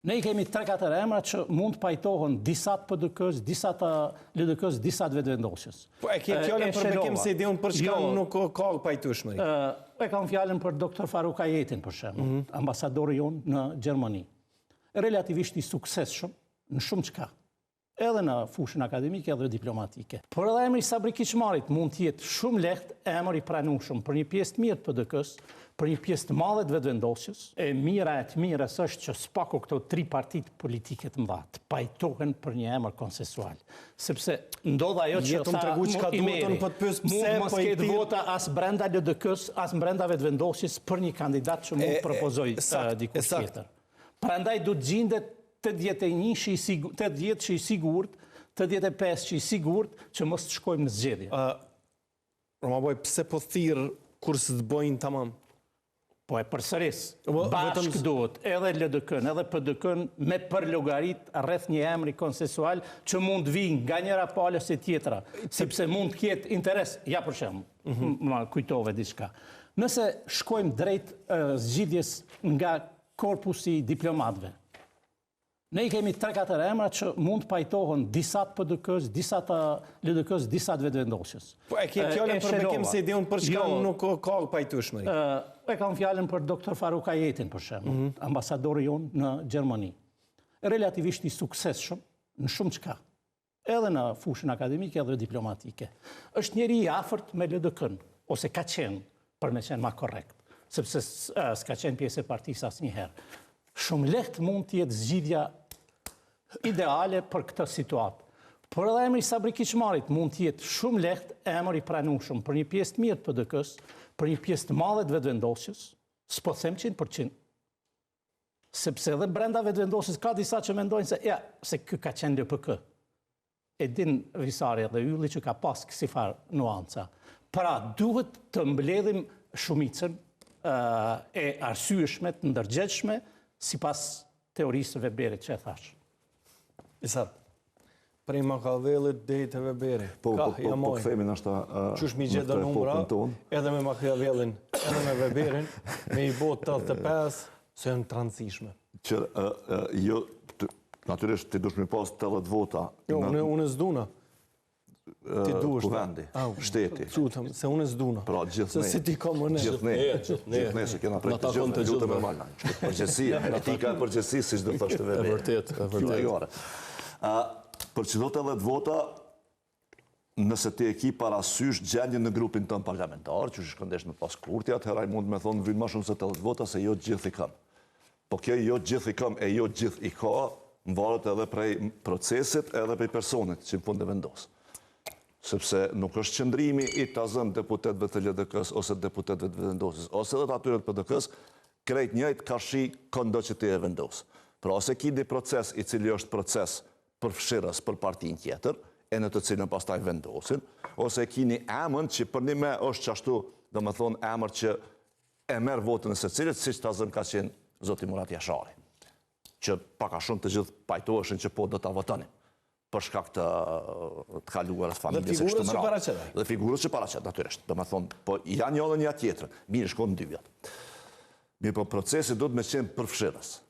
Ne i kemi 3-4 emra që mund të pajtohen disa të PDK-s, disa të LDK-s, disa të vetëvendosjes. Po e ke fjallën për bekim se ideon për çka nuk ka pajtueshmëri. E kam fjallën për Dr. Faruk Ajetin, për shembull, ambasadori jonë në Gjermani. Relativisht i suksesshëm në shumë çka. Edhe në fushën akademike edhe diplomatike. Por edhe emri Sabri Kiçmarit mund të jetë shumë lehtë emër i pranueshëm për një pjesë të mirë të PDK-s, për një pjesë të madhe të vetëvendosjes. E të mirës është që spaku këto 3 partitë politike të mëdha të pajtohen për një emër konsensual. Sepse ndodh ajo që mos ketë vota as brenda LDK-s, as brenda vetëvendosjes për një kandidat që mund të propozoj dikush tjetër. Prandaj do të gjendet 80 që i sigurt, 85 që i sigurt që mos të shkojmë në zgjedhje. Romaboj, pse po thirr kur së të bëjnë tamam? Po e përsëris, bashkë duhet edhe LDK-n, edhe PDK-n me përlogarit rreth një emri konsensual që mund vinë nga njëra palë ose tjetra, sepse mund të ketë interes, ja për shembull, më kujtove diçka. Nëse shkojmë drejt zgjidhjes nga korpusi diplomatëve, ne i kemi 3-4 emra që mund të pajtohen disa të PDK-s, disa të LDK-s, disa të vetëvendosjes. Po e ke fjallën për bekim se ideon për çka nuk ka pajtueshmëri. E kam fjallën për Dr. Faruk Ajetin, për shembull, ambasadori jonë në Gjermani. Relativisht i suksesshëm në shumë çka. Edhe në fushën akademike edhe diplomatike. Është njeri i afërt me LDK-n, ose ka qenë, për me qenë ma korrekt, sepse s'ka qenë pjesë e partisë asnjëherë. Shumë lehtë mund të jetë zgjidhja ideale për këtë situatë. Por edhe emri Sabri Kiçmarit mund të jetë shumë lehtë emër i pranueshëm për një pjesë të mirë të PDK-s, për një pjesë të madhe të vetëvendosjes, s'po them 100%. Sepse edhe brenda vetëvendosjes ka disa që mendojnë se ky ka qenë LPK. E din Visari dhe Ylli që ka pas kësi farë nuanca. Pra, duhet të mbledhim shumicën e arsyeshme, të ndërgjegjshme, sipas teorisë së Weberit që e thash. Isat, prej Machiavellit deri te Weberi. Po kthehemi ndoshta qysh mi gjetë numra, edhe me Machiavellin, edhe me Weberin, me i botë 85, se janë të rëndësishme. Që jo, natyrisht ti dush me pas 80 vota. Jo, unë s'duna. Ti duhesh vendi, shteti. Qutëm, se unë s'duna. Pra, gjithne. Se si ti ka më ne. Gjithne, se kena prej të gjithne, lutë me malna. Përgjësia, etika e përgjësia, si që dhe thashtë Weber. E vërtet. Për që do të 80 vota, nëse ti e ki parasysh gjendje në grupin tënë parlamentar, që shkëndesh në pas kurti, atëheraj mund me thonë vrinë ma shumë se 80 vota, se jo gjithë i kam. Po kjo jo gjithë i kam e jo gjithë i ka, më varet edhe prej procesit, edhe prej personit që në fund e vendosë. Sepse nuk është qëndrimi i të zënë deputetëve të LDK-s ose deputetëve të vendosjes, ose edhe të atyre të PDK-s, krejt njëjtë ka shi këndo që ti e vendosë. Pra, ose ki di proces i cili është proces për fshirës për partin tjetër, e në të cilën pastaj vendosin, ose ki një emën që për një me është qashtu, dhe me thonë emër që e merë votën e se cilit, si që të zënë ka qenë Zoti Murat Jashari, që paka shumë të gjithë pajtoheshin që po do të votonin për shkak të kaluarës familjes e kështu me radhë. Dhe figurës që paraqet, natyrisht. Do me thonë, po janë një dhe një tjetërën. Mirë, shkonë në 2 vjetë. Mirë, po procesi do të me qenë përfshirës.